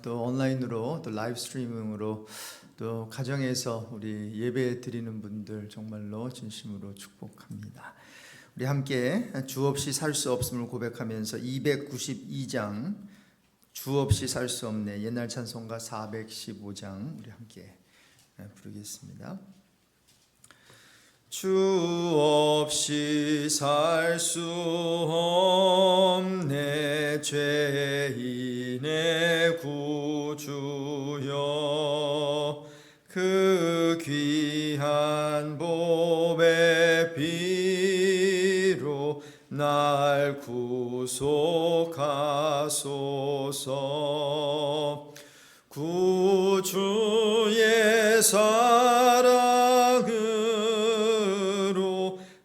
또 온라인으로 또 라이브 스트리밍으로 또 가정에서 우리 예배 드리는 분들 정말로 진심으로 축복합니다. 우리 함께 주 없이 살 수 없음을 고백하면서 292장 주 없이 살 수 없네 옛날 찬송가 415장 우리 함께 부르겠습니다. 주 없이 살 수 없네 죄인의 구주여 그 귀한 보배 피로 날 구속하소서. 구주의 사랑으로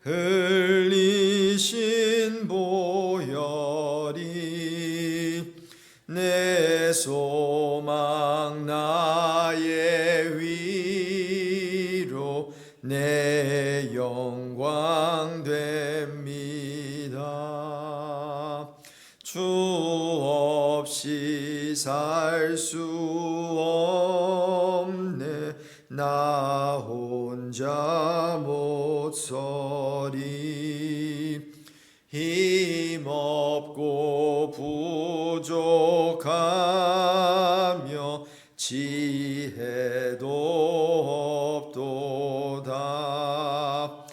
흘리신 보혈이 내 소망 나의 위로 내 영광 됩니다. 주 없이 살 수 없네 나 혼자 못 서리. 힘없고 부족하며 지혜도 없도다.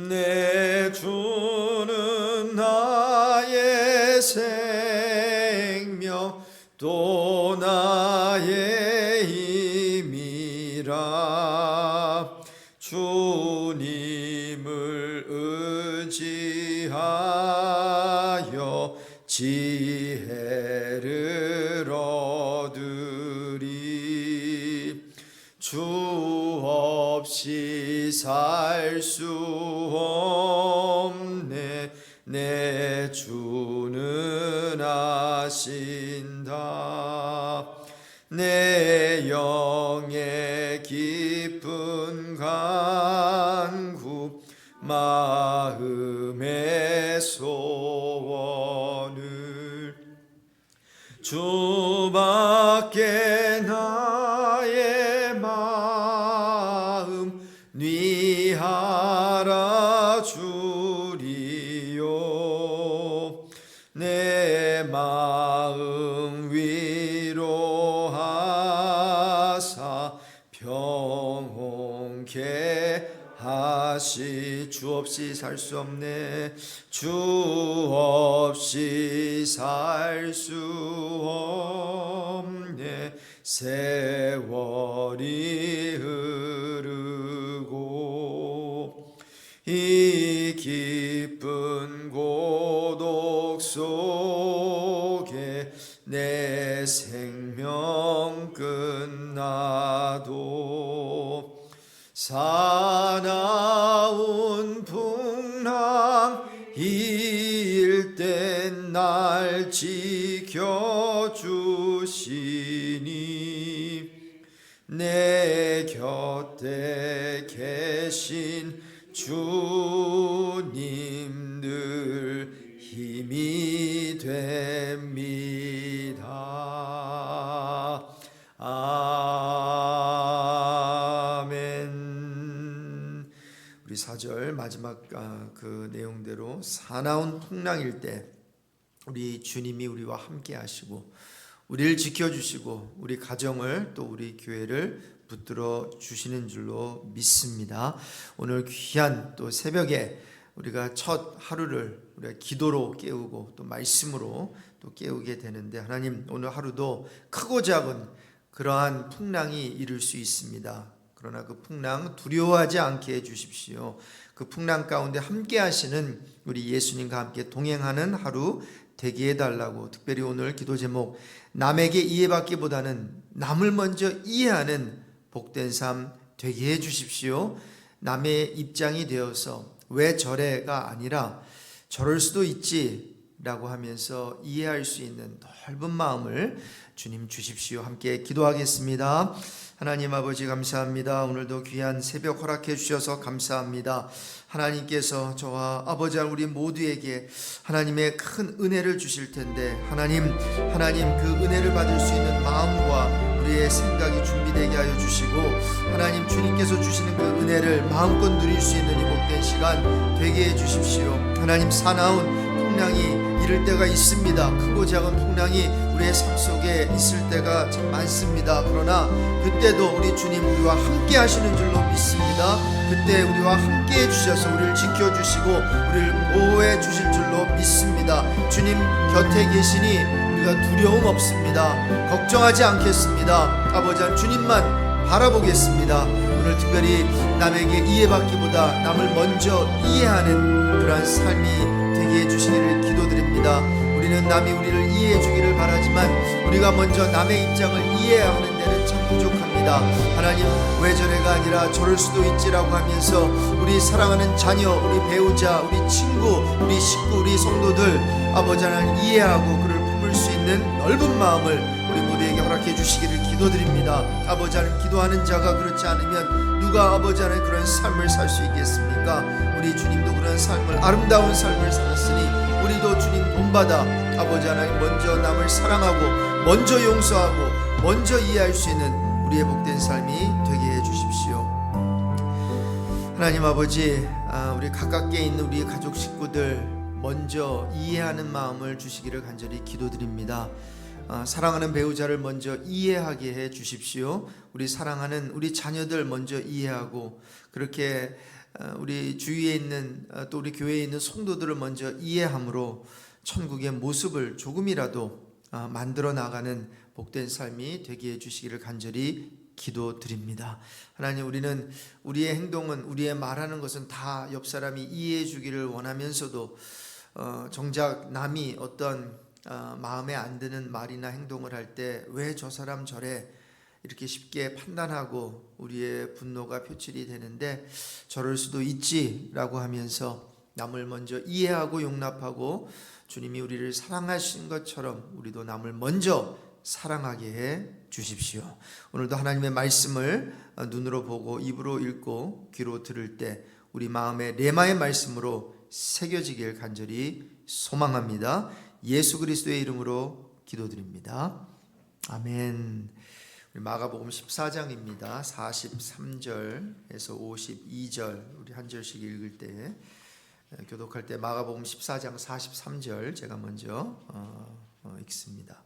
내 주는 나의 생명 또 나의 힘이라. 주님을 의지하여 지혜를 얻으리. 주 없이 살 수 없네 내 주는 아신다. 내 영의 깊은 간구 마음의 소원을 주밖에 나의 마음 네 알아주리요. 내 마음 위로하사 평온케 하시. 주 없이 살 수 없네 주 없이 살 수 없네 세월이 흐르고 이 깊은 고독 속에 내 생명 끝나도 사나운 풍랑일 땐 날 지켜주시니 내 곁에 계신 주님 늘 힘이 됩니다. 아멘. 우리 4절 마지막 그 내용대로 사나운 풍랑일 때 우리 주님이 우리와 함께 하시고 우리를 지켜주시고 우리 가정을 또 우리 교회를 붙들어 주시는 줄로 믿습니다. 오늘 귀한 또 새벽에 우리가 첫 하루를 우리가 기도로 깨우고 또 말씀으로 또 깨우게 되는데 하나님 오늘 하루도 크고 작은 그러한 풍랑이 이룰 수 있습니다. 그러나 그 풍랑 두려워하지 않게 해주십시오. 그 풍랑 가운데 함께 하시는 우리 예수님과 함께 동행하는 하루 되게 해달라고 특별히 오늘 기도 제목 남에게 이해받기보다는 남을 먼저 이해하는 복된 삶 되게 해주십시오. 남의 입장이 되어서 왜 저래가 아니라 저럴 수도 있지 라고 하면서 이해할 수 있는 넓은 마음을 주님 주십시오. 함께 기도하겠습니다. 하나님 아버지 감사합니다. 오늘도 귀한 새벽 허락해 주셔서 감사합니다. 하나님께서 저와 아버지 우리 모두에게 하나님의 큰 은혜를 주실 텐데 하나님 그 은혜를 받을 수 있는 마음과 우리의 생각이 준비되게 하여 주시고 하나님 주님께서 주시는 그 은혜를 마음껏 누릴 수 있는 이 복된 시간 되게 해 주십시오. 하나님 사나운 풍랑이 이를 때가 있습니다. 크고 작은 풍랑이 우리의 삶 속에 있을 때가 참 많습니다. 그러나 그때도 우리 주님 우리와 함께 하시는 줄로 믿습니다. 그때 우리와 함께 해주셔서 우리를 지켜주시고 우리를 보호해 주실 줄로 믿습니다. 주님 곁에 계시니 우리가 두려움 없습니다. 걱정하지 않겠습니다. 아버지 주님만 바라보겠습니다. 오늘 특별히 남에게 이해받기보다 남을 먼저 이해하는 그러한 삶이 되게 해주시기를 기도드립니다. 우리는 남이 우리를 이해해 주기를 바라지만 우리가 먼저 남의 입장을 이해해야 하는 데는 참 부족합니다. 하나님 왜 저래가 아니라 저럴 수도 있지라고 하면서 우리 사랑하는 자녀, 우리 배우자, 우리 친구, 우리 식구, 우리 성도들 아버지 하나님 이해하고 그를 품을 수 있는 넓은 마음을 우리 모두에게 허락해 주시기를 기도드립니다. 아버지 하나님 기도하는 자가 그렇지 않으면 누가 아버지 하나님 그런 삶을 살 수 있겠습니까? 우리 주님도 그런 삶을 아름다운 삶을 살았으니 우리도 주님 본받아 아버지 하나님 먼저 남을 사랑하고 먼저 용서하고 먼저 이해할 수 있는 우리의 복된 삶이 되게 해 주십시오. 하나님 아버지 우리 가깝게 있는 우리 가족 식구들 먼저 이해하는 마음을 주시기를 간절히 기도드립니다. 사랑하는 배우자를 먼저 이해하게 해 주십시오. 우리 사랑하는 우리 자녀들 먼저 이해하고 그렇게 우리 주위에 있는 또 우리 교회에 있는 성도들을 먼저 이해함으로 천국의 모습을 조금이라도 만들어 나가는 복된 삶이 되게 해 주시기를 간절히 기도드립니다. 하나님 우리는 우리의 행동은 우리의 말하는 것은 다 옆 사람이 이해해 주기를 원하면서도 정작 남이 어떤 마음에 안 드는 말이나 행동을 할 때 왜 저 사람 저래 이렇게 쉽게 판단하고 우리의 분노가 표출이 되는데 저럴 수도 있지라고 하면서 남을 먼저 이해하고 용납하고 주님이 우리를 사랑하신 것처럼 우리도 남을 먼저 사랑하게 해 주십시오. 오늘도 하나님의 말씀을 눈으로 보고 입으로 읽고 귀로 들을 때 우리 마음에 레마의 말씀으로 새겨지길 간절히 소망합니다. 예수 그리스도의 이름으로 기도드립니다. 아멘. 마가복음 14장입니다. 43절에서 52절 우리 한 절씩 읽을 때 교독할 때 마가복음 14장 43절 제가 먼저 읽습니다.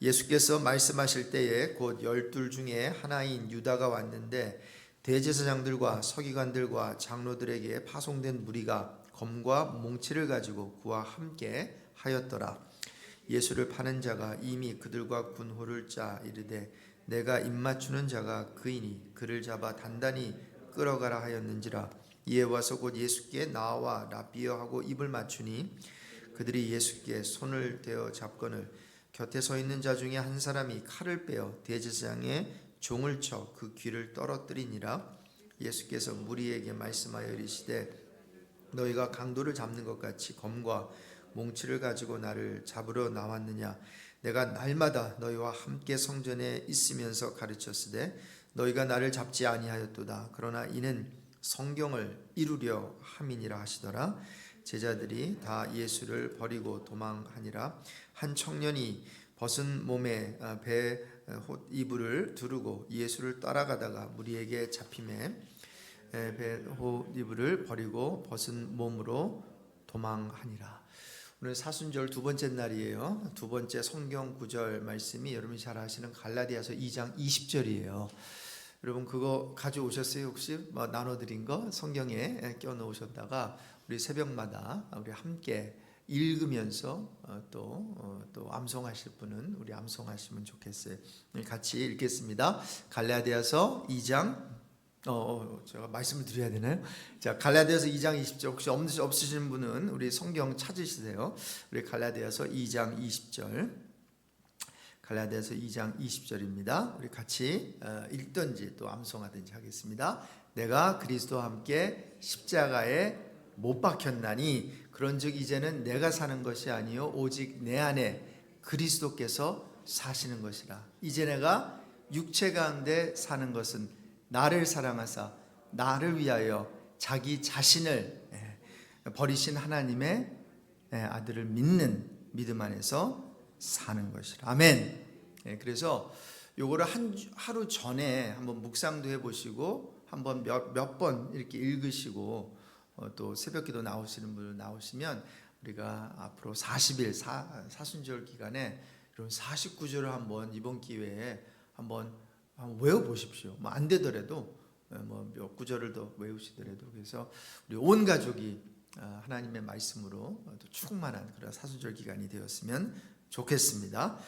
예수께서 말씀하실 때에 곧 12 중에 하나인 유다가 왔는데 대제사장들과 서기관들과 장로들에게 파송된 무리가 검과 몽치를 가지고 그와 함께 하였더라. 예수를 파는 자가 이미 그들과 군호를 짜 이르되 내가 입맞추는 자가 그이니 그를 잡아 단단히 끌어가라 하였는지라. 이에 와서 곧 예수께 나와 라비어 하고 입을 맞추니 그들이 예수께 손을 대어 잡거늘 곁에 서 있는 자 중에 한 사람이 칼을 빼어 대제사장의 종을 쳐 그 귀를 떨어뜨리니라. 예수께서 무리에게 말씀하여 이르시되 너희가 강도를 잡는 것 같이 검과 몽치를 가지고 나를 잡으러 나왔느냐. 내가 날마다 너희와 함께 성전에 있으면서 가르쳤으되 너희가 나를 잡지 아니하였도다. 그러나 이는 성경을 이루려 함이니라 하시더라. 제자들이 다 예수를 버리고 도망하니라. 한 청년이 벗은 몸에 배 이불을 두르고 예수를 따라가다가 무리에게 잡히매 배 이불을 버리고 벗은 몸으로 도망하니라. 오늘 사순절 두 번째 날이에요. 두 번째 성경 구절 말씀이 여러분이 잘 아시는 갈라디아서 2장 20절이에요. 여러분 그거 가져오셨어요? 혹시 나눠드린 거 성경에 껴놓으셨다가 우리 새벽마다 우리 함께 읽으면서 또 암송하실 분은 우리 암송하시면 좋겠어요. 같이 읽겠습니다. 갈라디아서 2장 제가 말씀을 드려야 되나요? 자, 갈라디아서 2장 20절 혹시 없으신 분은 우리 성경 찾으시세요. 우리 갈라디아서 2장 20절 갈라디아서 2장 20절입니다. 우리 같이 읽든지 또 암송하든지 하겠습니다. 내가 그리스도와 함께 십자가에 못 박혔나니 그런즉 이제는 내가 사는 것이 아니요 오직 내 안에 그리스도께서 사시는 것이라. 이제 내가 육체 가운데 사는 것은 나를 사랑하사 나를 위하여 자기 자신을 버리신 하나님의 아들을 믿는 믿음 안에서 사는 것이라. 아멘. 그래서 요거를 하루 전에 한번 묵상도 해보시고 한번 몇 번 이렇게 읽으시고 또 새벽기도 나오시는 분 나오시면 우리가 앞으로 40일 사순절 기간에 이런 49절을 한번 이번 기회에 한번 외워보십시오. 뭐 안 되더라도 뭐 몇 구절을 더 외우시더라도. 그래서 우리 온 가족이 하나님의 말씀으로 또 충만한 그런 사순절 기간이 되었으면 좋겠습니다.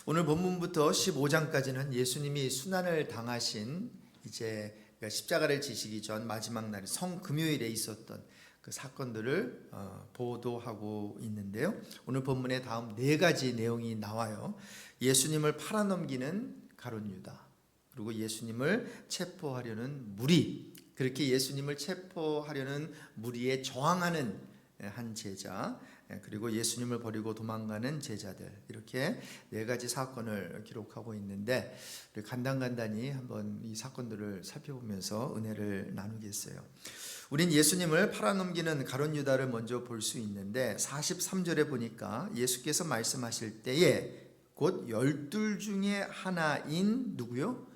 오늘 본문부터 15장까지는 예수님이 순환을 당하신 이제 십자가를 지시기 전 마지막 날 성금요일에 있었던 그 사건들을 보도하고 있는데요. 오늘 본문에 다음 네 가지 내용이 나와요. 예수님을 팔아넘기는 가룟 유다, 그리고 예수님을 체포하려는 무리, 그렇게 예수님을 체포하려는 무리에 저항하는 한 제자, 그리고 예수님을 버리고 도망가는 제자들, 이렇게 네 가지 사건을 기록하고 있는데 우리 간단히 한번 이 사건들을 살펴보면서 은혜를 나누겠어요. 우린 예수님을 팔아넘기는 가룟 유다를 먼저 볼 수 있는데 43절에 보니까 예수께서 말씀하실 때에 곧 12 중에 하나인 누구요?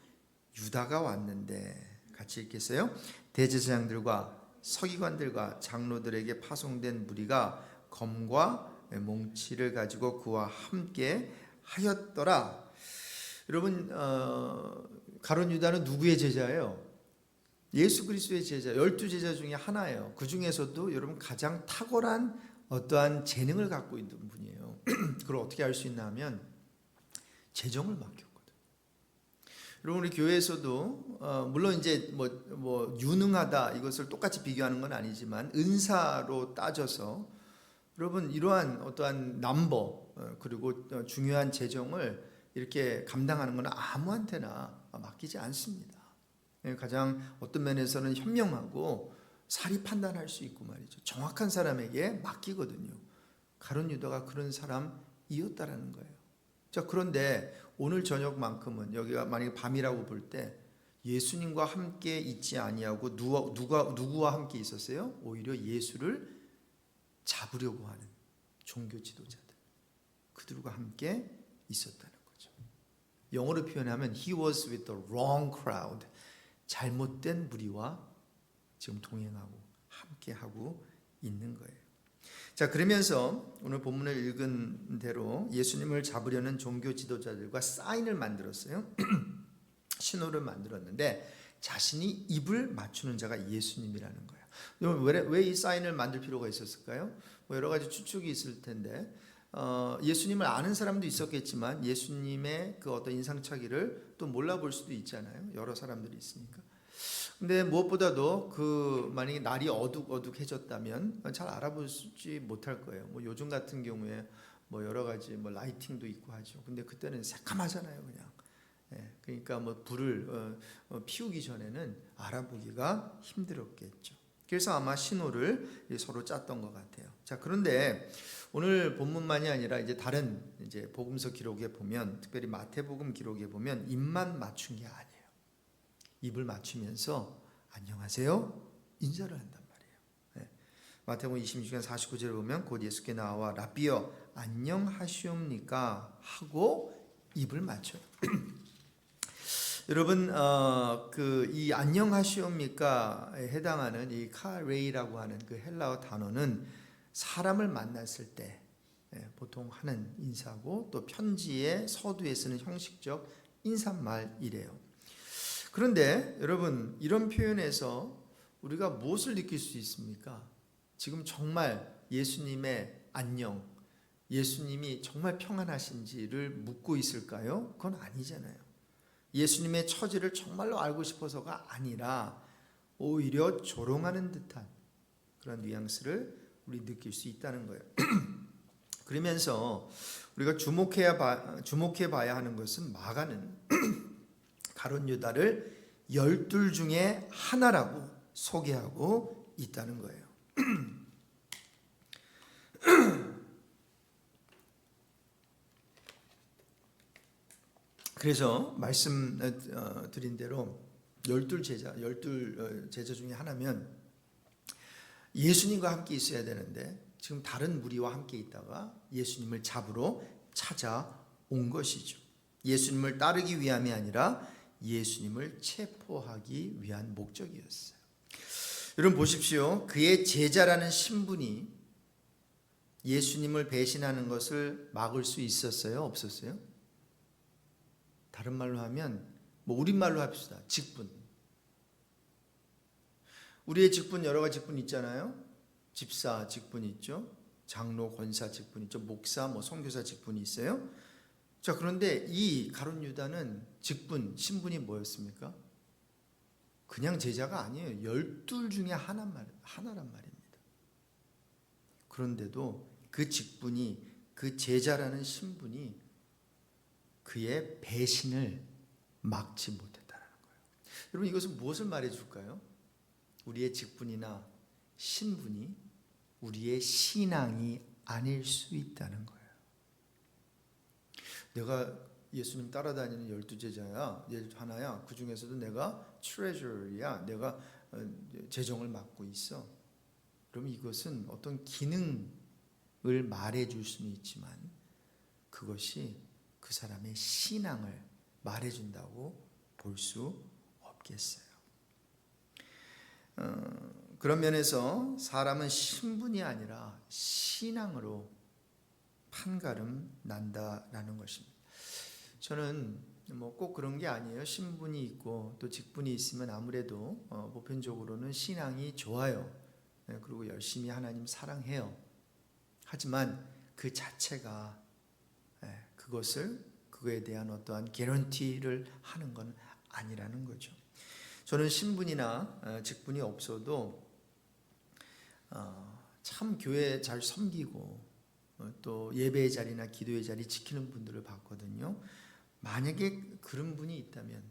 유다가 왔는데, 같이 읽겠어요? 대제사장들과 서기관들과 장로들에게 파송된 무리가 검과 몽치를 가지고 그와 함께 하였더라. 여러분, 가룟 유다는 누구의 제자예요? 예수 그리스도의 제자, 12제자 중에 하나예요. 그 중에서도 여러분 가장 탁월한 어떠한 재능을 갖고 있는 분이에요. 그걸 어떻게 알 수 있나 하면 재정을 맡겼거든요. 여러분, 우리 교회에서도 물론 이제 뭐 유능하다 이것을 똑같이 비교하는 건 아니지만 은사로 따져서 여러분 이러한 어떠한 넘버 그리고 중요한 재정을 이렇게 감당하는 건 아무한테나 맡기지 않습니다. 가장 어떤 면에서는 현명하고 사리 판단할 수 있고 말이죠. 정확한 사람에게 맡기거든요. 가룟 유다가 그런 사람이었다라는 거예요. 자, 그런데 오늘 저녁만큼은 여기가 만약에 밤이라고 볼 때 예수님과 함께 있지 아니하고 누구와 함께 있었어요? 오히려 예수를 잡으려고 하는 종교 지도자들, 그들과 함께 있었다는 거죠. 영어로 표현하면 He was with the wrong crowd. 잘못된 무리와 지금 동행하고 함께하고 있는 거예요. 자, 그러면서 오늘 본문을 읽은 대로 예수님을 잡으려는 종교 지도자들과 사인을 만들었어요. 신호를 만들었는데 자신이 입을 맞추는 자가 예수님이라는 거예요. 왜 이 사인을 만들 필요가 있었을까요? 뭐 여러 가지 추측이 있을 텐데 예수님을 아는 사람도 있었겠지만 예수님의 그 어떤 인상착의를 또 몰라볼 수도 있잖아요. 여러 사람들이 있으니까. 근데 무엇보다도 만약에 날이 어둑어둑해졌다면 잘 알아보지 못할 거예요. 뭐 요즘 같은 경우에 뭐 여러 가지 뭐 라이팅도 있고 하죠. 근데 그때는 새까마잖아요, 그냥. 그러니까 뭐 불을 피우기 전에는 알아보기가 힘들었겠죠. 그래서 아마 신호를 서로 짰던 것 같아요. 자, 그런데 오늘 본문만이 아니라 이제 다른 이제 복음서 기록에 보면, 특별히 마태복음 기록에 보면 입만 맞춘 게 아니에요. 입을 맞추면서 안녕하세요 인사를 한단 말이에요. 마태복음 26장 49절에 보면 곧 예수께 나와 라비여 안녕하시옵니까 하고 입을 맞춰요. 여러분, 이 안녕하시옵니까에 해당하는 이 카레이라고 하는 그 헬라어 단어는 사람을 만났을 때 보통 하는 인사고, 또 편지에 서두에 쓰는 형식적 인사말이래요. 그런데 여러분, 이런 표현에서 우리가 무엇을 느낄 수 있습니까? 지금 정말 예수님의 안녕, 예수님이 정말 평안하신지를 묻고 있을까요? 그건 아니잖아요. 예수님의 처지를 정말로 알고 싶어서가 아니라 오히려 조롱하는 듯한 그런 뉘앙스를 우리 느낄 수 있다는 거예요. 그러면서 우리가 주목해 봐야 하는 것은 마가는 가룟 유다를 12 중에 하나라고 소개하고 있다는 거예요. 그래서 말씀 드린 대로 열둘 제자 중에 하나면 예수님과 함께 있어야 되는데 지금 다른 무리와 함께 있다가 예수님을 잡으러 찾아온 것이죠. 예수님을 따르기 위함이 아니라 예수님을 체포하기 위한 목적이었어요. 여러분 보십시오. 그의 제자라는 신분이 예수님을 배신하는 것을 막을 수 있었어요? 없었어요? 다른 말로 하면 우리말로 합시다. 직분. 우리의 직분 여러 가지 직분 있잖아요. 집사 직분이 있죠. 장로, 권사 직분이 있죠. 목사, 선교사 직분이 있어요. 자, 그런데 이 가룟 유다는 직분, 신분이 뭐였습니까? 그냥 제자가 아니에요. 12 중에 하나란 말입니다. 그런데도 그 직분이, 그 제자라는 신분이 그의 배신을 막지 못했다는 거예요. 여러분 이것은 무엇을 말해줄까요? 우리의 직분이나 신분이 우리의 신앙이 아닐 수 있다는 거예요. 내가 예수님 따라다니는 12제자야, 하나야. 그 중에서도 내가 트레저리야. 내가 재정을 맡고 있어. 그럼 이것은 어떤 기능을 말해줄 수는 있지만 그것이 그 사람의 신앙을 말해준다고 볼 수 없겠어요. 그런 면에서 사람은 신분이 아니라 신앙으로 판가름 난다라는 것입니다. 저는 꼭 그런 게 아니에요. 신분이 있고 또 직분이 있으면 아무래도 보편적으로는 신앙이 좋아요. 그리고 열심히 하나님 사랑해요. 하지만 그 자체가 그거에 대한 어떠한 개런티를 하는 건 아니라는 거죠. 저는 신분이나 직분이 없어도 참 교회 잘 섬기고 또 예배의 자리나 기도의 자리 지키는 분들을 봤거든요. 만약에 그런 분이 있다면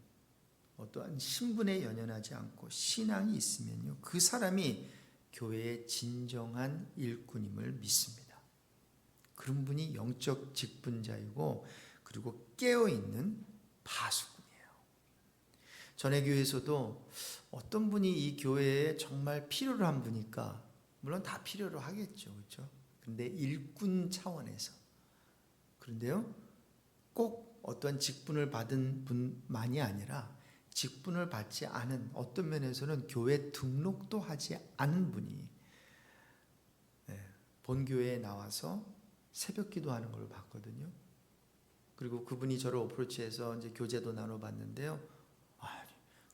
어떠한 신분에 연연하지 않고 신앙이 있으면요, 그 사람이 교회의 진정한 일꾼임을 믿습니다. 그런 분이 영적 직분자이고 그리고 깨어있는 바수꾼이에요. 전에 교회에서도 어떤 분이 이 교회에 정말 필요로 한 분이니까, 물론 다 필요로 하겠죠, 그렇죠? 근데 일꾼 차원에서. 그런데요, 꼭 어떤 직분을 받은 분만이 아니라 직분을 받지 않은, 어떤 면에서는 교회 등록도 하지 않은 분이 본교회에 나와서 새벽 기도하는 걸 봤거든요. 그리고 그분이 저를 어프로치해서 이제 교제도 나눠봤는데요.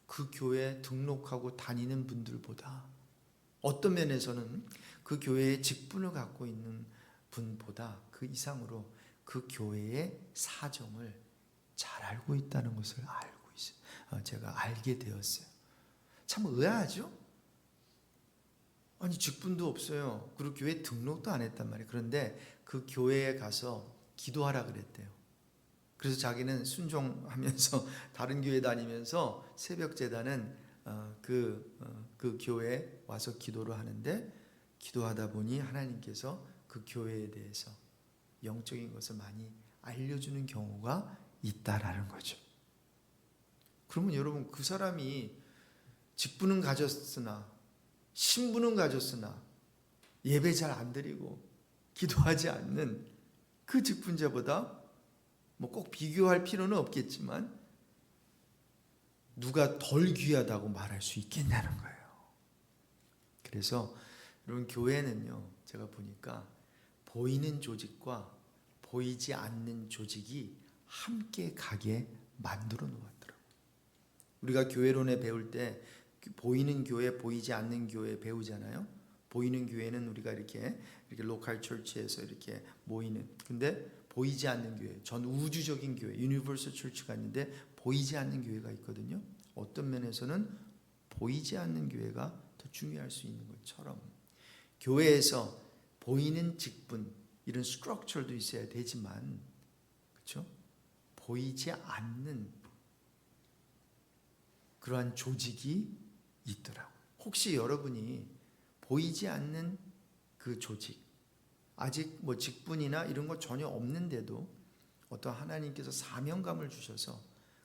그 교회에 등록하고 다니는 분들보다, 어떤 면에서는 그 교회의 직분을 갖고 있는 분보다 그 이상으로 그 교회의 사정을 잘 알고 있다는 것을 알고 있어요. 제가 알게 되었어요. 참 의아하죠? 아니 직분도 없어요. 그리고 교회 등록도 안 했단 말이에요. 그런데 그 교회에 가서 기도하라 그랬대요. 그래서 자기는 순종하면서 다른 교회 다니면서 새벽 제단은 그 교회에 와서 기도를 하는데, 기도하다 보니 하나님께서 그 교회에 대해서 영적인 것을 많이 알려주는 경우가 있다라는 거죠. 그러면 여러분, 그 사람이 직분은 가졌으나 신분은 가졌으나 예배 잘 안 드리고 기도하지 않는 그 직분자보다 꼭 비교할 필요는 없겠지만 누가 덜 귀하다고 말할 수 있겠냐는 거예요. 그래서 여러분, 교회는요, 제가 보니까 보이는 조직과 보이지 않는 조직이 함께 가게 만들어 놓았더라고요. 우리가 교회론에 배울 때 보이는 교회, 보이지 않는 교회 배우잖아요. 보이는 교회는 우리가 이렇게 로컬 처치에서 이렇게 모이는, 근데 보이지 않는 교회, 전 우주적인 교회, 유니버설 처치가 있는데 보이지 않는 교회가 있거든요. 어떤 면에서는 보이지 않는 교회가 더 중요할 수 있는 것처럼 교회에서 보이는 직분, 이런 스트럭처도 있어야 되지만, 그렇죠? 보이지 않는 그러한 조직이 있더라고요. 혹시 여러분이 보이지 않는 그 조직, 아직 뭐 직분이나 이런 거 전혀 없는데도 어떤 하나님께서 사명감을 주셔서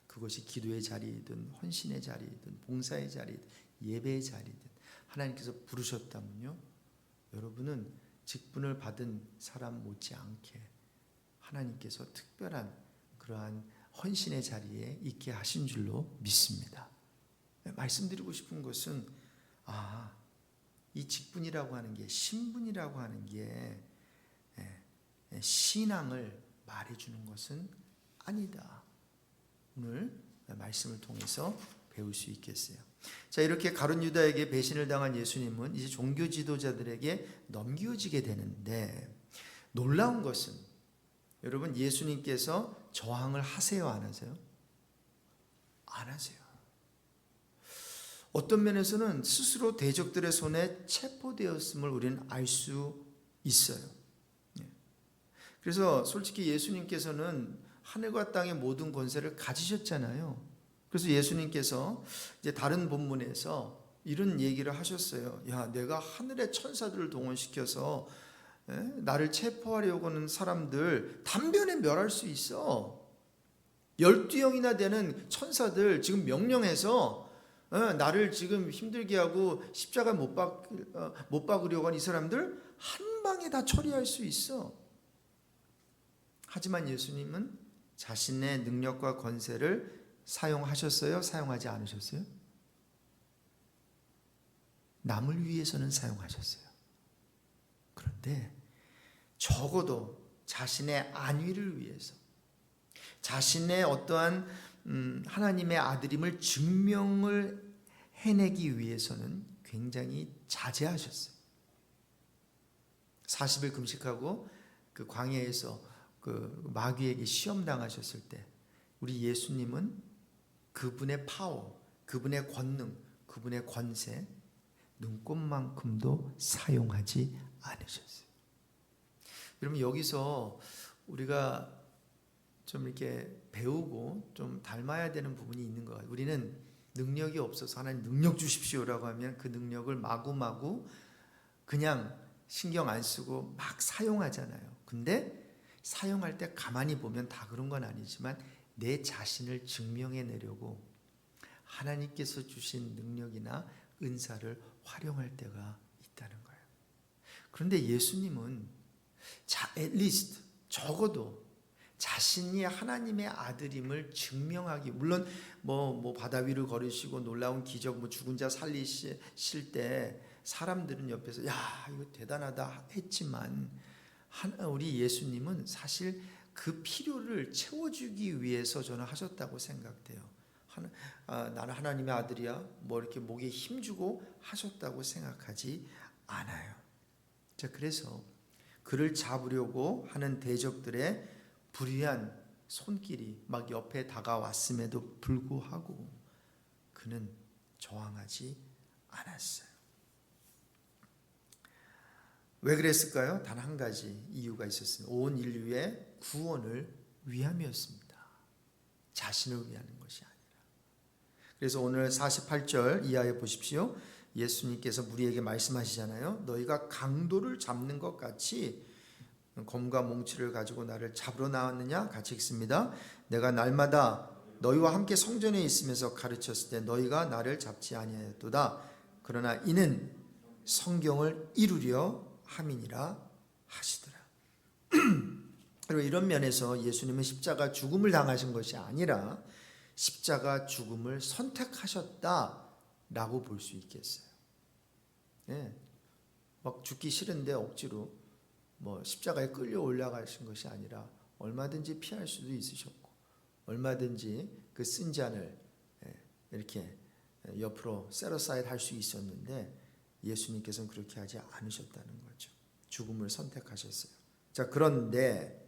그것이 기도의 자리이든 헌신의 자리이든 봉사의 자리이든 예배의 자리이든 하나님께서 부르셨다면요, 여러분은 직분을 받은 사람 못지않게 하나님께서 특별한 그러한 헌신의 자리에 있게 하신 줄로 믿습니다. 말씀드리고 싶은 것은 이 직분이라고 하는 게, 신분이라고 하는 게 신앙을 말해주는 것은 아니다. 오늘 말씀을 통해서 배울 수 있겠어요. 자, 이렇게 가룟 유다에게 배신을 당한 예수님은 이제 종교 지도자들에게 넘겨지게 되는데, 놀라운 것은 여러분, 예수님께서 저항을 하세요, 안 하세요? 안 하세요. 어떤 면에서는 스스로 대적들의 손에 체포되었음을 우리는 알 수 있어요. 그래서 솔직히 예수님께서는 하늘과 땅의 모든 권세를 가지셨잖아요. 그래서 예수님께서 이제 다른 본문에서 이런 얘기를 하셨어요. 야, 내가 하늘의 천사들을 동원시켜서 나를 체포하려고 하는 사람들 단번에 멸할 수 있어. 12영이나 되는 천사들 지금 명령해서 나를 지금 힘들게 하고 십자가 못 박으려고 하는 이 사람들 한 방에 다 처리할 수 있어. 하지만 예수님은 자신의 능력과 권세를 사용하셨어요? 사용하지 않으셨어요? 남을 위해서는 사용하셨어요. 그런데 적어도 자신의 안위를 위해서, 자신의 어떠한 하나님의 아들임을 증명을 해내기 위해서는 굉장히 자제하셨어요. 40일 금식하고 그 광야에서 그 마귀에게 시험 당하셨을 때 우리 예수님은 그분의 파워, 그분의 권능, 그분의 권세 눈꼽만큼도 사용하지 않으셨어요. 여러분, 여기서 우리가 좀 이렇게 배우고 좀 닮아야 되는 부분이 있는 것 같아요. 우리는 능력이 없어서 하나님 능력 주십시오라고 하면 그 능력을 마구마구 그냥 신경 안 쓰고 막 사용하잖아요. 근데 사용할 때 가만히 보면 다 그런 건 아니지만 내 자신을 증명해내려고 하나님께서 주신 능력이나 은사를 활용할 때가 있다는 거예요. 그런데 예수님은 at least 적어도 자신이 하나님의 아들임을 증명하기, 물론 뭐 바다 위를 걸으시고 놀라운 기적, 죽은 자 살리실 때 사람들은 옆에서 야, 이거 대단하다 했지만 우리 예수님은 사실 그 필요를 채워주기 위해서 저는 하셨다고 생각돼요. 나는 하나님의 아들이야 뭐 이렇게 목에 힘주고 하셨다고 생각하지 않아요. 자, 그래서 그를 잡으려고 하는 대적들의 불의한 손길이 막 옆에 다가왔음에도 불구하고 그는 저항하지 않았어요. 왜 그랬을까요? 단 한 가지 이유가 있었습니다. 온 인류의 구원을 위함이었습니다. 자신을 위하는 것이 아니라. 그래서 오늘 48절 이하에 보십시오. 예수님께서 무리에게 말씀하시잖아요. 너희가 강도를 잡는 것 같이 검과 몽치를 가지고 나를 잡으러 나왔느냐? 같이 읽습니다. 내가 날마다 너희와 함께 성전에 있으면서 가르쳤을 때 너희가 나를 잡지 아니하였도다. 그러나 이는 성경을 이루려 함이니라 하시더라. 그리고 이런 면에서 예수님은 십자가 죽음을 당하신 것이 아니라 십자가 죽음을 선택하셨다라고 볼 수 있겠어요. 네. 막 죽기 싫은데 억지로 십자가에 끌려 올라가신 것이 아니라 얼마든지 피할 수도 있으셨고 얼마든지 그 쓴 잔을 이렇게 옆으로 셋어사이드 할 수 있었는데 예수님께서는 그렇게 하지 않으셨다는 거죠. 죽음을 선택하셨어요. 자, 그런데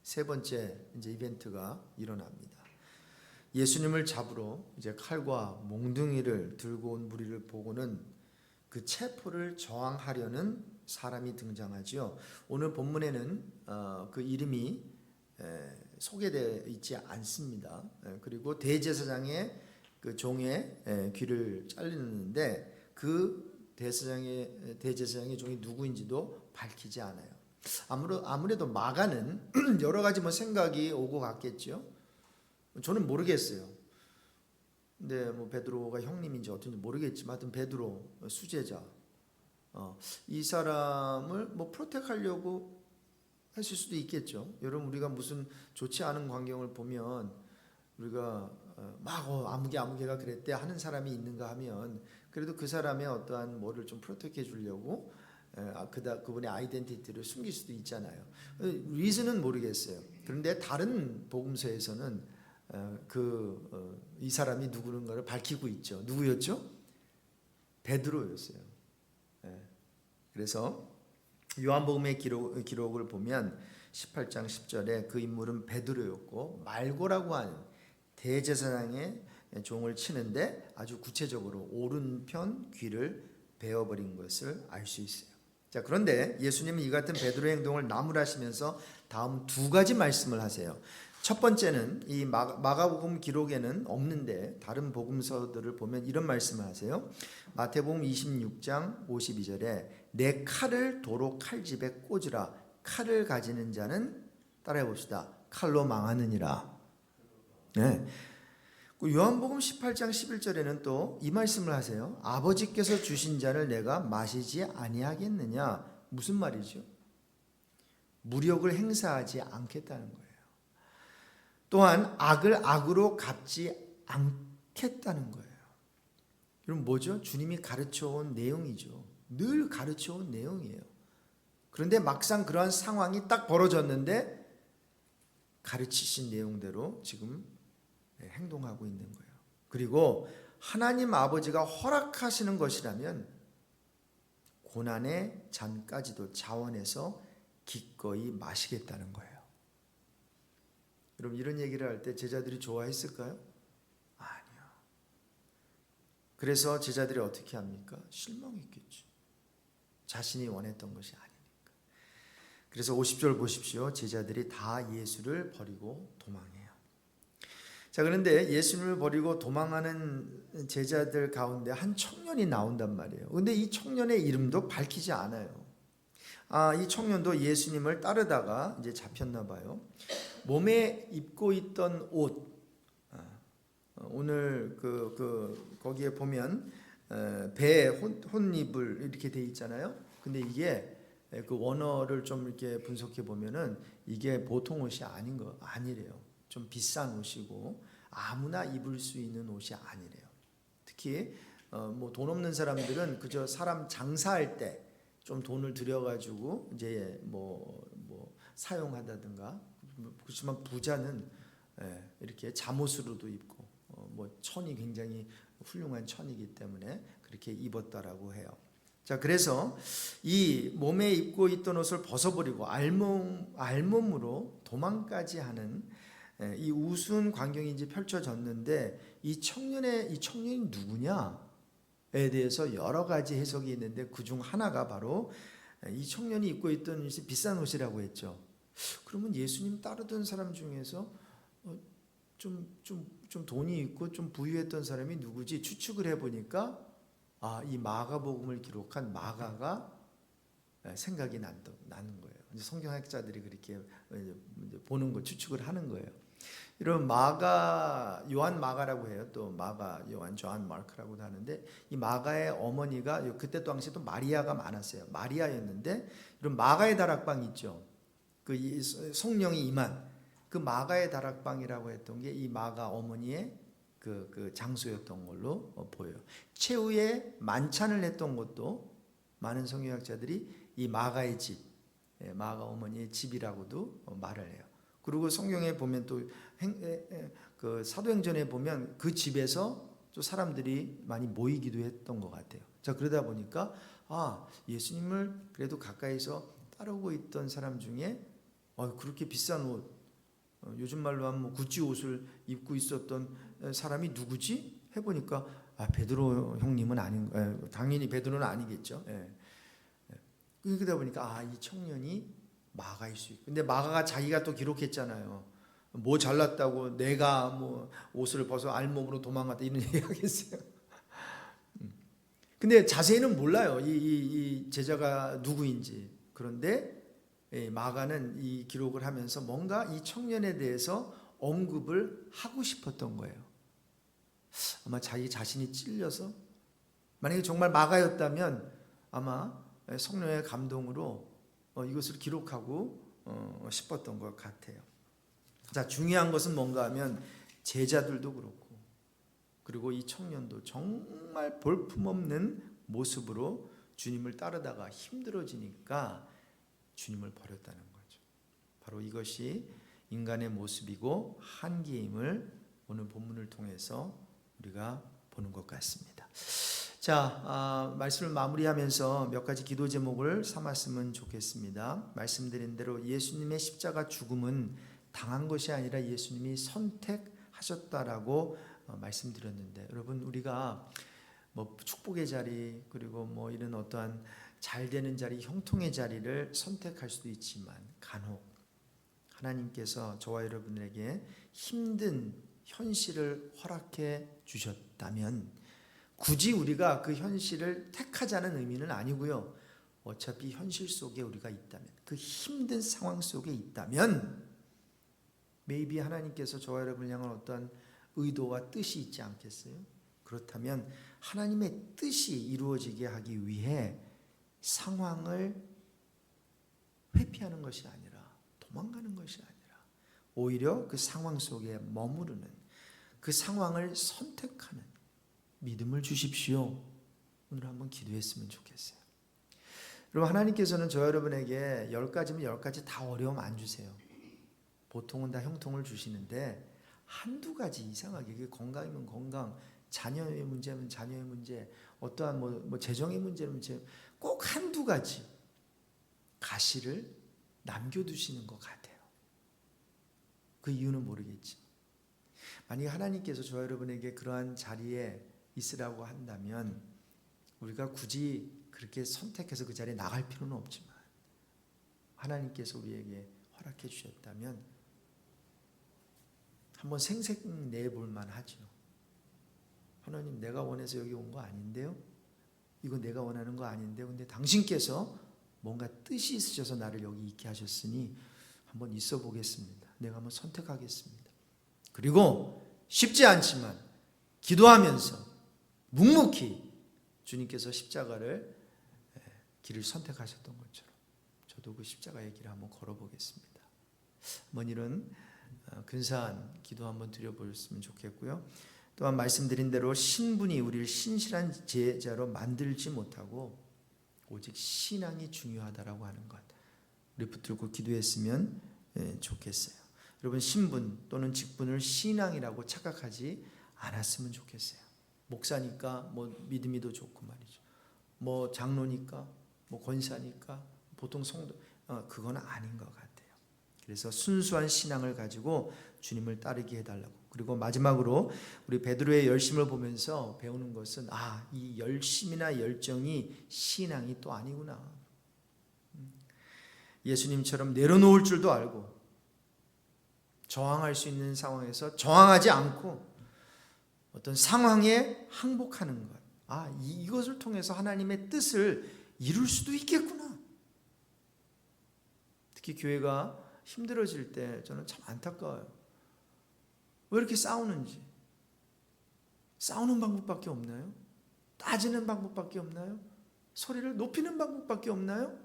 세 번째 이제 이벤트가 일어납니다. 예수님을 잡으러 이제 칼과 몽둥이를 들고 온 무리를 보고는 그 체포를 저항하려는 사람이 등장하죠. 오늘 본문에는 그 이름이 소개되어 있지 않습니다. 그리고 대제사장의 그 종의 귀를 잘리는데 그 대제사장의 종이 누구인지도 밝히지 않아요. 아무래도 마가는 여러 가지 뭐 생각이 오고 갔겠죠. 저는 모르겠어요. 근데 뭐 베드로가 형님인지 어떤지 모르겠지만 하여튼 베드로 수제자 이 사람을 뭐 프로텍하려고 했을 수도 있겠죠. 여러분 우리가 무슨 좋지 않은 광경을 보면 우리가 막 아무개가 그랬대 하는 사람이 있는가 하면 그래도 그 사람의 어떠한 뭐를 좀 프로텍해 주려고 그분의 아이덴티티를 숨길 수도 있잖아요. 리즌은 모르겠어요. 그런데 다른 복음서에서는 이 사람이 누구인가를 밝히고 있죠. 누구였죠? 베드로였어요. 그래서 요한복음의 기록을 보면 18장 10절에 그 인물은 베드로였고 말고라고 하는 대제사장의 종을 치는데 아주 구체적으로 오른편 귀를 베어버린 것을 알 수 있어요. 자, 그런데 예수님은 이 같은 베드로의 행동을 나무라시면서 다음 두 가지 말씀을 하세요. 첫 번째는 이 마가복음 기록에는 없는데 다른 복음서들을 보면 이런 말씀을 하세요. 마태복음 26장 52절에 내 칼을 도로 칼집에 꽂으라. 칼을 가지는 자는 따라해 봅시다. 칼로 망하느니라. 네. 요한복음 18장 11절에는 또 이 말씀을 하세요. 아버지께서 주신 잔을 내가 마시지 아니하겠느냐. 무슨 말이죠? 무력을 행사하지 않겠다는 거예요. 또한 악을 악으로 갚지 않겠다는 거예요. 그럼 뭐죠? 주님이 가르쳐온 내용이죠. 늘 가르쳐온 내용이에요. 그런데 막상 그러한 상황이 딱 벌어졌는데 가르치신 내용대로 지금 행동하고 있는 거예요. 그리고 하나님 아버지가 허락하시는 것이라면 고난의 잔까지도 자원해서 기꺼이 마시겠다는 거예요. 여러분 이런 얘기를 할 때 제자들이 좋아했을까요? 아니요. 그래서 제자들이 어떻게 합니까? 실망했겠죠. 자신이 원했던 것이 아니니까. 그래서 50절 보십시오. 제자들이 다 예수를 버리고 도망해요. 자, 그런데 예수님을 버리고 도망하는 제자들 가운데 한 청년이 나온단 말이에요. 근데 이 청년의 이름도 밝히지 않아요. 이 청년도 예수님을 따르다가 이제 잡혔나 봐요. 몸에 입고 있던 옷, 오늘 거기에 보면 배에 혼입을 이렇게 돼 있잖아요. 근데 이게 그 원어를 좀 이렇게 분석해 보면은 이게 보통 옷이 아니래요. 좀 비싼 옷이고 아무나 입을 수 있는 옷이 아니래요. 특히 뭐 돈 없는 사람들은 그저 사람 장사할 때 좀 돈을 들여가지고 이제 뭐 사용하다든가, 그렇지만 부자는 이렇게 잠옷으로도 입고 뭐 천이 굉장히 훌륭한 천이기 때문에 그렇게 입었다라고 해요. 자, 그래서 이 몸에 입고 있던 옷을 벗어버리고 알몸으로 도망까지 하는 이 우스운 광경이 이제 펼쳐졌는데 이 청년이 누구냐에 대해서 여러 가지 해석이 있는데 그중 하나가 바로 이 청년이 입고 있던 옷이 비싼 옷이라고 했죠. 그러면 예수님 따르던 사람 중에서 좀 돈이 있고 좀 부유했던 사람이 누구지 추측을 해보니까 이 마가복음을 기록한 마가가 생각이 나는 거예요. 성경학자들이 그렇게 보는 거 추측을 하는 거예요. 이런 요한 마가라고 해요. 또 마가, 요한, 존, 마크라고도 하는데 이 마가의 어머니가 그때 당시에 또 마리아가 많았어요. 마리아였는데 이런 마가의 다락방 있죠. 그 성령이 임한 그 마가의 다락방이라고 했던 게 이 마가 어머니의 그 장소였던 걸로 보여요. 최후에 만찬을 했던 것도 많은 성경학자들이 이 마가의 집, 마가 어머니의 집이라고도 말을 해요. 그리고 성경에 보면 또 그 사도행전에 보면 그 집에서 또 사람들이 많이 모이기도 했던 것 같아요. 자, 그러다 보니까 예수님을 그래도 가까이서 따르고 있던 사람 중에 그렇게 비싼 옷, 요즘 말로 하면 구찌 옷을 입고 있었던 사람이 누구지? 해보니까 베드로 형님은 당연히 베드로는 아니겠죠. 그러다 보니까 이 청년이 마가일 수 있고, 근데 마가가 자기가 또 기록했잖아요. 뭐 잘났다고 내가 뭐 옷을 벗어 알몸으로 도망갔다 이런 얘기하겠어요. 근데 자세히는 몰라요. 이 제자가 누구인지. 그런데 마가는 이 기록을 하면서 뭔가 이 청년에 대해서 언급을 하고 싶었던 거예요. 아마 자기 자신이 찔려서, 만약에 정말 마가였다면 아마 성령의 감동으로 이것을 기록하고 싶었던 것 같아요. 자, 중요한 것은 뭔가 하면 제자들도 그렇고, 그리고 이 청년도 정말 볼품없는 모습으로 주님을 따르다가 힘들어지니까 주님을 버렸다는 거죠. 바로 이것이 인간의 모습이고 한계임을 오늘 본문을 통해서 우리가 보는 것 같습니다. 자, 말씀을 마무리하면서 몇 가지 기도 제목을 삼았으면 좋겠습니다. 말씀드린 대로 예수님의 십자가 죽음은 당한 것이 아니라 예수님이 선택하셨다라고 말씀드렸는데, 여러분, 우리가 뭐 축복의 자리, 그리고 뭐 이런 어떠한 잘 되는 자리, 형통의 자리를 선택할 수도 있지만, 간혹 하나님께서 저와 여러분에게 힘든 현실을 허락해 주셨다면 굳이 우리가 그 현실을 택하자는 의미는 아니고요. 어차피 현실 속에 우리가 있다면, 그 힘든 상황 속에 있다면 maybe 하나님께서 저와 여러분을 향한 어떠한 의도와 뜻이 있지 않겠어요? 그렇다면 하나님의 뜻이 이루어지게 하기 위해 상황을 회피하는 것이 아니라, 도망가는 것이 아니라, 오히려 그 상황 속에 머무르는, 그 상황을 선택하는 믿음을 주십시오. 오늘 한번 기도했으면 좋겠어요. 여러분, 하나님께서는 저 여러분에게 10가지면 10가지 다 어려움 안 주세요. 보통은 다 형통을 주시는데 한두 가지 이상하게, 그게 건강이면 건강, 자녀의 문제면 자녀의 문제, 어떠한 뭐 재정의 문제면 꼭 한두 가지 가시를 남겨두시는 것 같아요. 그 이유는 모르겠지. 만약 하나님께서 저 여러분에게 그러한 자리에 있으라고 한다면 우리가 굳이 그렇게 선택해서 그 자리에 나갈 필요는 없지만, 하나님께서 우리에게 허락해 주셨다면 한번 생색 내볼 만하죠. 하나님, 내가 원해서 여기 온 거 아닌데요? 이거 내가 원하는 거 아닌데요? 근데 당신께서 뭔가 뜻이 있으셔서 나를 여기 있게 하셨으니 한번 있어 보겠습니다. 내가 한번 선택하겠습니다. 그리고 쉽지 않지만 기도하면서 묵묵히 주님께서 십자가를 길을 선택하셨던 것처럼 저도 그 십자가의 길을 한번 걸어보겠습니다. 한번 이런 근사한 기도 한번 드려보셨으면 좋겠고요. 또한 말씀드린 대로 신분이 우리를 신실한 제자로 만들지 못하고 오직 신앙이 중요하다라고 하는 것, 우리 붙들고 기도했으면 좋겠어요. 여러분, 신분 또는 직분을 신앙이라고 착각하지 않았으면 좋겠어요. 목사니까 뭐 믿음이 더 좋고 말이죠. 뭐 장로니까, 뭐 권사니까, 보통 성도, 그건 아닌 것 같아요. 그래서 순수한 신앙을 가지고 주님을 따르게 해달라고. 그리고 마지막으로 우리 베드로의 열심을 보면서 배우는 것은, 이 열심이나 열정이 신앙이 또 아니구나. 예수님처럼 내려놓을 줄도 알고 저항할 수 있는 상황에서 저항하지 않고 어떤 상황에 항복하는 것, 이것을 통해서 하나님의 뜻을 이룰 수도 있겠구나. 특히 교회가 힘들어질 때 저는 참 안타까워요. 왜 이렇게 싸우는지. 싸우는 방법밖에 없나요? 따지는 방법밖에 없나요? 소리를 높이는 방법밖에 없나요?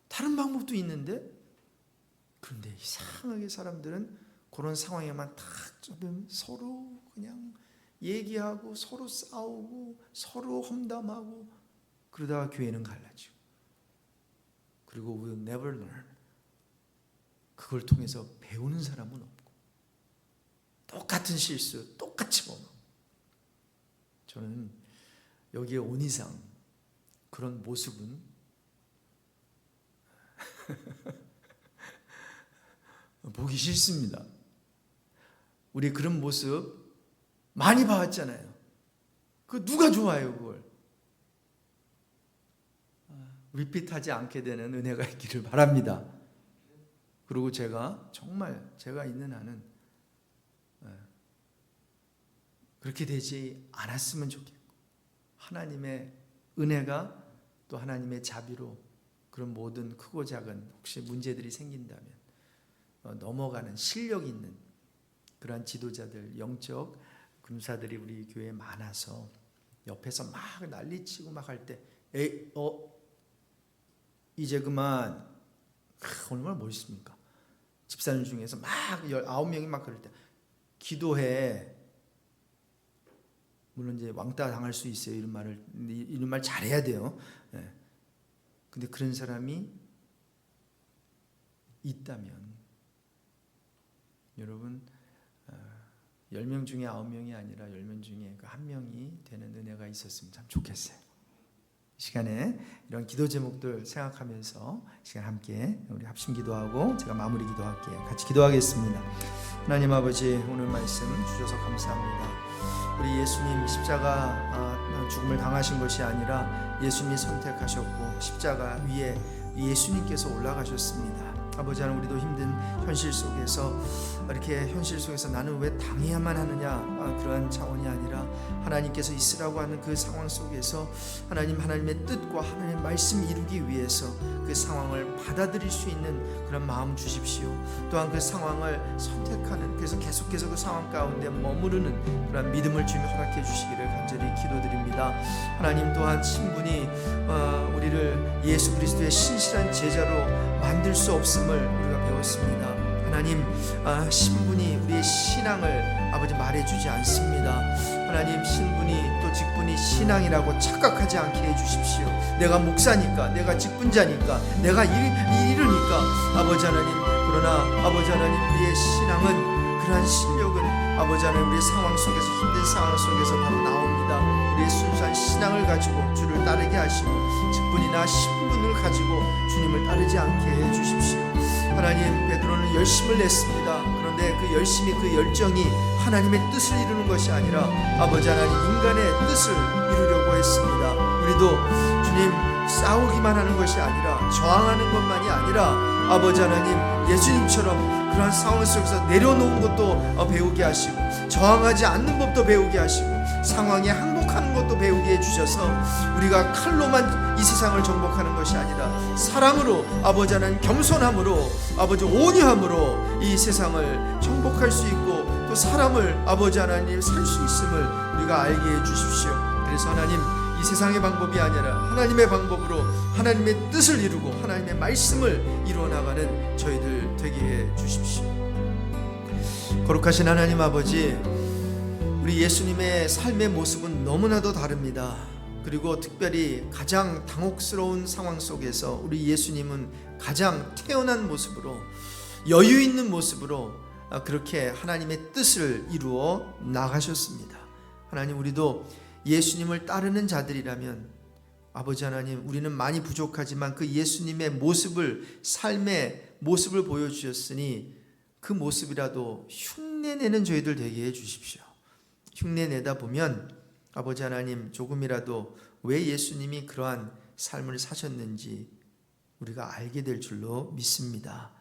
다른 방법도 있는데, 그런데 이상하게 사람들은 그런 상황에만 탁 좀 서로 그냥 얘기하고 서로 싸우고 서로 험담하고 그러다가 교회는 갈라지고, 그리고 we'll never learn. 그걸 통해서 배우는 사람은 없고 똑같은 실수 똑같이 범하고, 저는 여기에 온 이상 그런 모습은 보기 싫습니다. 우리 그런 모습 많이 봐왔잖아요. 그 누가 좋아해요, 그걸? 리핏하지 않게 되는 은혜가 있기를 바랍니다. 그리고 정말 제가 있는 한은 그렇게 되지 않았으면 좋겠고, 하나님의 은혜가 또 하나님의 자비로 그런 모든 크고 작은 혹시 문제들이 생긴다면 넘어가는 실력 있는 그러한 지도자들, 영적 군사들이 우리 교회에 많아서 옆에서 막 난리치고 막 할 때 이제 그만. 얼마나 멋있습니까? 집사님 중에서 막 19명이 막 그럴 때 기도해. 물론 이제 왕따 당할 수 있어요. 이런 말 잘해야 돼요. 예. 근데 그런 사람이 있다면 여러분 10명 중에 9명이 아니라 10명 중에 그 1명이 되는 은혜가 있었으면 참 좋겠어요. 이 시간에 이런 기도 제목들 생각하면서 시간 함께 우리 합심 기도하고 제가 마무리 기도할게요. 같이 기도하겠습니다. 하나님 아버지, 오늘 말씀 주셔서 감사합니다. 우리 예수님 십자가 죽음을 당하신 것이 아니라 예수님이 선택하셨고 십자가 위에 예수님께서 올라가셨습니다. 아버지 하나님, 우리도 힘든 현실 속에서 이렇게 현실 속에서 나는 왜 당해야만 하느냐 그러한 차원이 아니라 하나님께서 있으라고 하는 그 상황 속에서 하나님의 뜻과 하나님의 말씀 이루기 위해서 그 상황을 받아들일 수 있는 그런 마음 주십시오. 또한 그 상황을 선택하는, 그래서 계속해서 그 상황 가운데 머무르는 그런 믿음을 주님 허락해 주시기를 간절히 기도드립니다. 하나님, 또한 신분이 우리를 예수 그리스도의 신실한 제자로 만들 수 없음을 우리가 배웠습니다. 하나님, 신분이 우리의 신앙을 아버지 말해주지 않습니다. 하나님, 신분이 또 직분이 신앙이라고 착각하지 않게 해주십시오. 내가 목사니까, 내가 직분자니까, 내가 이르니까 아버지 하나님, 그러나 아버지 하나님, 우리의 신앙은, 그러한 실력은 아버지 하나님, 우리의 상황 속에서, 힘든 상황 속에서 바로 나옵니다. 우리의 순수한 신앙을 가지고 주를 따르게 하시고 직분이나 신분을 가지고 주님을 따르지 않게 해주십시오. 하나님, 베드로는 열심을 냈습니다. 그런데 그 열심이, 그 열정이 하나님의 뜻을 이루는 것이 아니라 아버지 하나님, 인간의 뜻을 이루려고 했습니다. 우리도 주님 싸우기만 하는 것이 아니라, 저항하는 것만이 아니라 아버지 하나님, 예수님처럼 그러한 상황 속에서 내려놓은 것도 배우게 하시고, 저항하지 않는 법도 배우게 하시고, 상황에 항복하는 것도 배우게 해주셔서 우리가 칼로만 이 세상을 정복하는 것이 아니라 사랑으로, 아버지 하나님, 겸손함으로, 아버지 온유함으로 이 세상을 정복할 수 있고, 또 사람을 아버지 하나님 살 수 있음을 우리가 알게 해주십시오. 그래서 하나님, 이 세상의 방법이 아니라 하나님의 방법으로 하나님의 뜻을 이루고 하나님의 말씀을 이루어 나가는 저희들 되게 해 주십시오. 거룩하신 하나님 아버지, 우리 예수님의 삶의 모습은 너무나도 다릅니다. 그리고 특별히 가장 당혹스러운 상황 속에서 우리 예수님은 가장 태어난 모습으로, 여유 있는 모습으로 그렇게 하나님의 뜻을 이루어 나가셨습니다. 하나님, 우리도 예수님을 따르는 자들이라면 아버지 하나님, 우리는 많이 부족하지만 그 예수님의 모습을, 삶의 모습을 보여주셨으니 그 모습이라도 흉내내는 저희들 되게 해주십시오. 흉내내다 보면 아버지 하나님, 조금이라도 왜 예수님이 그러한 삶을 사셨는지 우리가 알게 될 줄로 믿습니다.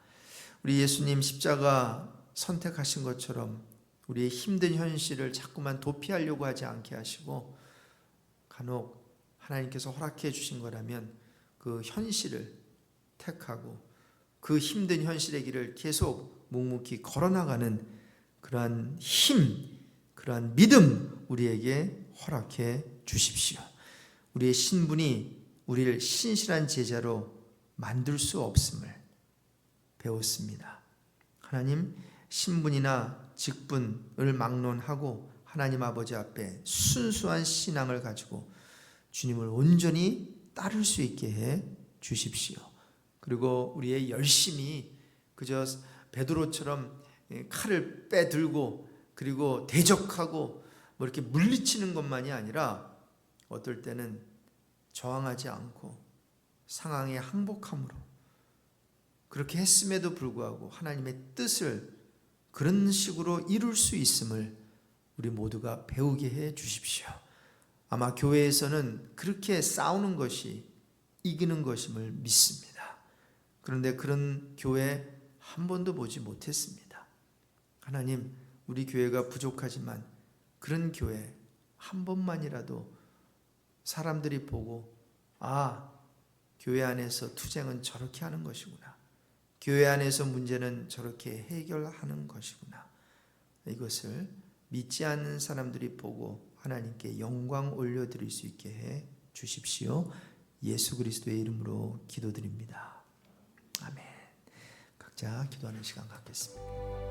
우리 예수님 십자가 선택하신 것처럼 우리의 힘든 현실을 자꾸만 도피하려고 하지 않게 하시고, 간혹 하나님께서 허락해 주신 거라면 그 현실을 택하고 그 힘든 현실의 길을 계속 묵묵히 걸어나가는 그러한 힘, 그러한 믿음 우리에게 허락해 주십시오. 우리의 신분이 우리를 신실한 제자로 만들 수 없음을 배웠습니다. 하나님, 신분이나 직분을 막론하고 하나님 아버지 앞에 순수한 신앙을 가지고 주님을 온전히 따를 수 있게 해 주십시오. 그리고 우리의 열심이 그저 베드로처럼 칼을 빼들고 그리고 대적하고 뭐 이렇게 물리치는 것만이 아니라 어떨 때는 저항하지 않고 상황에 항복함으로 그렇게 했음에도 불구하고 하나님의 뜻을 그런 식으로 이룰 수 있음을 우리 모두가 배우게 해 주십시오. 아마 교회에서는 그렇게 싸우는 것이 이기는 것임을 믿습니다. 그런데 그런 교회 한 번도 보지 못했습니다. 하나님, 우리 교회가 부족하지만 그런 교회 한 번만이라도 사람들이 보고, 아, 교회 안에서 투쟁은 저렇게 하는 것이구나. 교회 안에서 문제는 저렇게 해결하는 것이구나. 이것을 믿지 않는 사람들이 보고 하나님께 영광 올려드릴 수 있게 해 주십시오. 예수 그리스도의 이름으로 기도드립니다. 아멘. 각자 기도하는 시간 갖겠습니다.